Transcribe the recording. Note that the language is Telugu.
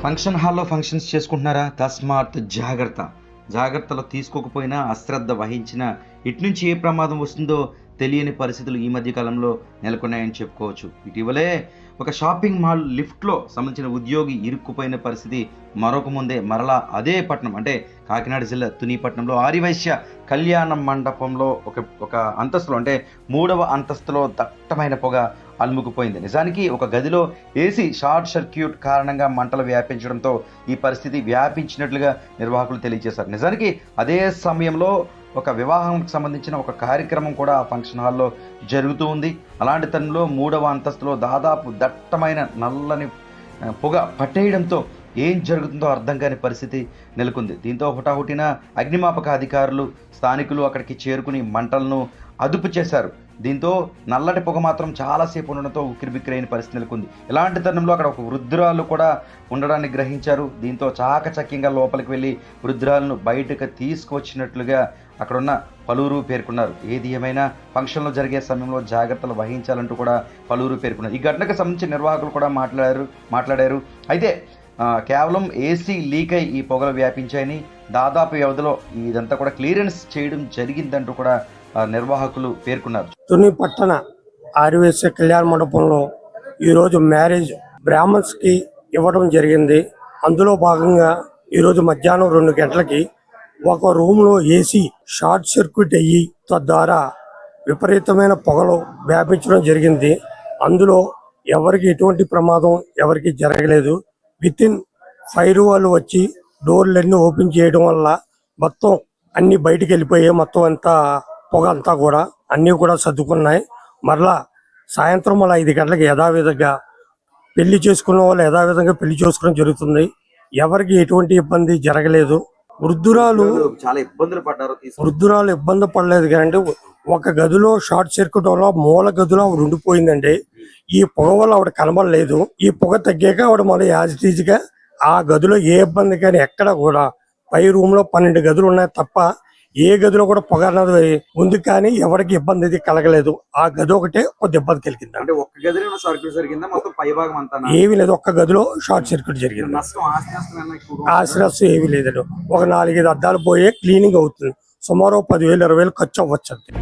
ఫంక్షన్ హాల్లో ఫంక్షన్స్ చేసుకుంటున్నారా? తస్మాత్ జాగ్రత్త. జాగ్రత్తలు తీసుకోకపోయినా, అశ్రద్ధ వహించినా ఇట్నుంచి ఏ ప్రమాదం వస్తుందో తెలియని పరిస్థితులు ఈ మధ్య కాలంలో నెలకొన్నాయని చెప్పుకోవచ్చు. ఇటీవలే ఒక షాపింగ్ మాల్ లిఫ్ట్లో సంబంధించిన ఉద్యోగి ఇరుక్కుపోయిన పరిస్థితి మరొక ముందే మరలా అదే పట్టణం అంటే కాకినాడ జిల్లా తునిపట్నంలో ఆర్యవైశ్య కళ్యాణ మండపంలో ఒక అంతస్తులో అంటే 3వ అంతస్తులో దట్టమైన పొగ అలుముకుపోయింది. నిజానికి ఒక గదిలో ఏసీ షార్ట్ సర్క్యూట్ కారణంగా మంటలు వ్యాపించడంతో ఈ పరిస్థితి వ్యాపించినట్లుగా నిర్వాహకులు తెలియజేశారు. నిజానికి అదే సమయంలో ఒక వివాహానికి సంబంధించిన ఒక కార్యక్రమం కూడా ఆ ఫంక్షన్ హాల్లో జరుగుతూ ఉంది. అలాంటి తరుణంలో 3వ అంతస్తులో దాదాపు దట్టమైన నల్లని పొగ పట్టేయడంతో ఏం జరుగుతుందో అర్థం కాని పరిస్థితి నెలకొంది. దీంతో హుటాహుటిన అగ్నిమాపక అధికారులు స్థానికులు అక్కడికి చేరుకుని మంటలను అదుపు చేశారు. దీంతో నల్లటి పొగ మాత్రం చాలాసేపు ఉండడంతో ఉక్కిరిబిక్కిరైన పరిస్థితి నెలకొంది. ఇలాంటి తరుణంలో అక్కడ ఒక వృద్ధురాలు కూడా ఉండడాన్ని గ్రహించారు. దీంతో చాకచక్యంగా లోపలికి వెళ్ళి వృద్ధురాలను బయటకు తీసుకువచ్చినట్లుగా అక్కడున్న పలువురు పేర్కొన్నారు. ఏది ఏమైనా ఫంక్షన్లో జరిగే సమయంలో జాగ్రత్తలు వహించాలంటూ కూడా పలువురు పేర్కొన్నారు. ఈ ఘటనకు సంబంధించిన నిర్వాహకులు కూడా మాట్లాడారు. అయితే కేవలం ఏసీ లీక్ అయి ఈ పొగలు వ్యాపించాయని, దాదాపు వ్యవధిలో ఇదంతా కూడా క్లియరెన్స్ చేయడం జరిగిందంటూ కూడా నిర్వాహకులు పేర్కొన్నారు. తుని పట్టణ ఆర్యవైశ్య కళ్యాణ మండపంలో ఈరోజు మ్యారేజ్ బ్రాహ్మణ్స్కి ఇవ్వడం జరిగింది. అందులో భాగంగా ఈరోజు మధ్యాహ్నం 2 గంటలకి ఒక రూమ్లో ఏసీ షార్ట్ సర్క్యూట్ అయ్యి తద్వారా విపరీతమైన పొగలు వ్యాపించడం జరిగింది. అందులో ఎవరికి ఎటువంటి ప్రమాదం ఎవరికి జరగలేదు. వితిన్ ఫైర్ వాళ్ళు వచ్చి డోర్లన్నీ ఓపెన్ చేయడం వల్ల మొత్తం అన్ని బయటికి వెళ్ళిపోయాయి. మొత్తం అంతా పొగ అంతా కూడా అన్నీ కూడా సర్దుకున్నాయి. మరలా సాయంత్రం 5 గంటలకు యథావిధంగా పెళ్లి చేసుకున్న వాళ్ళు యథావిధంగా పెళ్లి చేసుకోవడం జరుగుతుంది. ఎవరికి ఎటువంటి ఇబ్బంది జరగలేదు. వృద్ధురాలు ఇబ్బంది పడలేదు కానీ ఒక గదిలో షార్ట్ సర్క్యూట్ వల్ల మూల గదిలో ఆవిడ ఉండిపోయిందండి. ఈ పొగ వల్ల ఆవిడ కనబడలేదు. ఈ పొగ తగ్గాక ఆవిడ మళ్ళీ యాజిటీజ్గా ఆ గదిలో ఏ ఇబ్బంది కానీ ఎక్కడ కూడా పై రూమ్ లో 12 గదులు ఉన్నాయి తప్ప ఏ గదిలో కూడా పొగ అన్నది ఉంది కానీ ఎవరికి ఇబ్బంది అయితే కలగలేదు. ఆ గది ఒకటే కొద్ది ఇబ్బంది కలిగింది. అంటే ఒక్క గదిలో సర్క్యూట్ జరిగిందా? మొత్తం పై భాగం అంతా ఏమీ లేదు. ఒక్క గదిలో షార్ట్ సర్క్యూట్ జరిగింది. ఆస్తి నష్టం ఏమీ లేదండి. ఒక 4-5 అద్దాలు పోయే క్లీనింగ్ అవుతుంది. సుమారు 10,000-20,000 ఖర్చు అవ్వచ్చు అంతే.